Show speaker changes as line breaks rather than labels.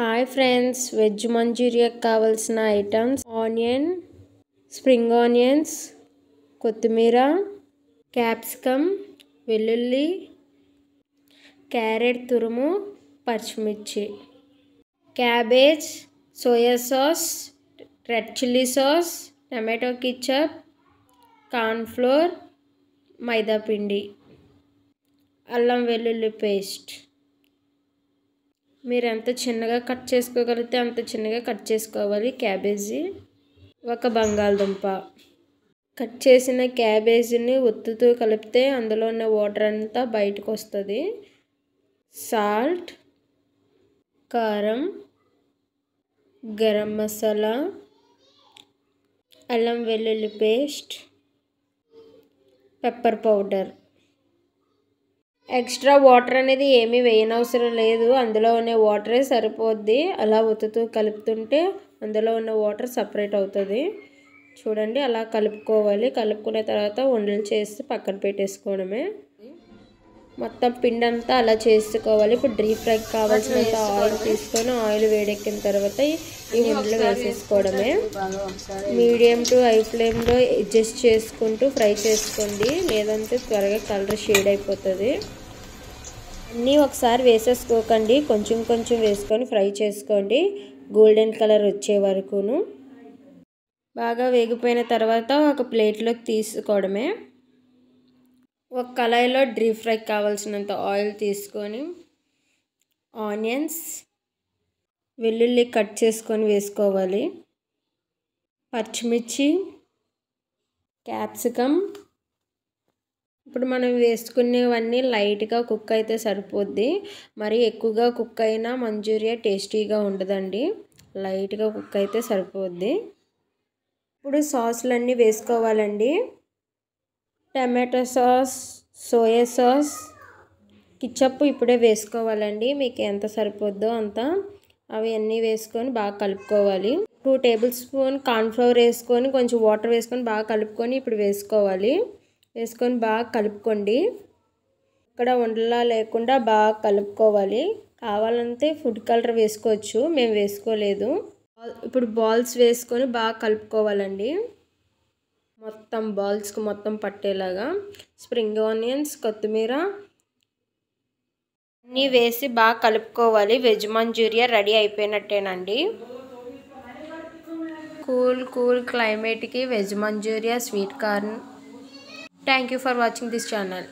Hi friends, veg Manchurian కావాల్సిన items onion, spring onions, కొత్తిమీర, capsicum, వెల్లుల్లి, క్యారెట్ తురుము, పచ్చిమిర్చి, cabbage, soya sauce, red chilli sauce, tomato ketchup, corn flour, maida పిండి, అల్లం వెల్లుల్లి పేస్ట్. మీరు ఎంత చిన్నగా కట్ చేసుకోగలిగితే అంత చిన్నగా కట్ చేసుకోవాలి. క్యాబేజీ, ఒక బంగాళదుంప. కట్ చేసిన క్యాబేజీని ఒత్తుతూ కలిపితే అందులో ఉన్న వాటర్ అంతా బయటకు వస్తుంది. సాల్ట్, కారం, గరం మసాలా, అల్లం వెల్లుల్లి paste, pepper powder. Extra water అనేది ఏమీ వేయనవసరం లేదు, అందులో ఉన్న వాటరే సరిపోద్ది. అలా ఒత్తుతూ కలుపుతుంటే అందులో ఉన్న వాటర్ సపరేట్ అవుతుంది. చూడండి, అలా కలుపుకోవాలి. కలుపుకున్న తర్వాత ఉండలు చేసి పక్కన పెట్టేసుకోవడమే. మొత్తం పిండి అంతా అలా చేసుకోవాలి. ఇప్పుడు డీప్ ఫ్రైకి కావాల్సినంత ఆయిల్ తీసుకొని ఆయిల్ వేడెక్కిన తర్వాత ఈ ఉండలు వేసేసుకోవడమే. మీడియం టు హై ఫ్లేమ్లో అడ్జస్ట్ చేసుకుంటూ ఫ్రై చేసుకోండి, లేదంటే త్వరగా కలర్ షేడ్ అయిపోతుంది. అన్నీ ఒకసారి వేసేసుకోకండి, కొంచెం కొంచెం వేసుకొని ఫ్రై చేసుకోండి గోల్డెన్ కలర్ వచ్చే వరకును. బాగా వేగిపోయిన తర్వాత ఒక ప్లేట్లోకి తీసుకోవడమే. ఒక కళాయిలో డీప్ ఫ్రైకి కావాల్సినంత ఆయిల్ తీసుకొని ఆనియన్స్, వెల్లుల్లి కట్ చేసుకొని వేసుకోవాలి, పచ్చిమిర్చి, క్యాప్సికమ్. ఇప్పుడు మనం వేసుకునేవన్నీ లైట్గా కుక్ అయితే సరిపోద్ది. మరి ఎక్కువగా కుక్ అయినా మంచూరియా టేస్టీగా ఉండదండి, లైట్గా కుక్ అయితే సరిపోద్ది. ఇప్పుడు సాసులన్నీ వేసుకోవాలండి. Tomato sauce, soya sauce, ketchup ఇప్పుడే వేసుకోవాలండి, మీకు ఎంత సరిపోద్దో అంత. అవి అన్నీ వేసుకొని బాగా కలుపుకోవాలి. 2 టేబుల్ స్పూన్ కార్న్ ఫ్లోర్ వేసుకొని కొంచెం వాటర్ వేసుకొని బాగా కలుపుకొని ఇప్పుడు వేసుకోవాలి. వేసుకొని బాగా కలుపుకోండి. ఇక్కడ ఉండలా లేకుండా బాగా కలుపుకోవాలి. కావాలంటే ఫుడ్ కలర్ వేసుకోవచ్చు, మేము వేసుకోలేదు. ఇప్పుడు బాల్స్ వేసుకొని బాగా కలుపుకోవాలండి, మొత్తం బాల్స్కి మొత్తం పట్టేలాగా. స్ప్రింగ్ ఆనియన్స్, కొత్తిమీర అన్నీ వేసి బాగా కలుపుకోవాలి. వెజ్ మంచూరియా రెడీ అయిపోయినట్టేనండి. కూల్ క్లైమేట్కి veg Manchurian, sweet corn. Thank you for watching this channel.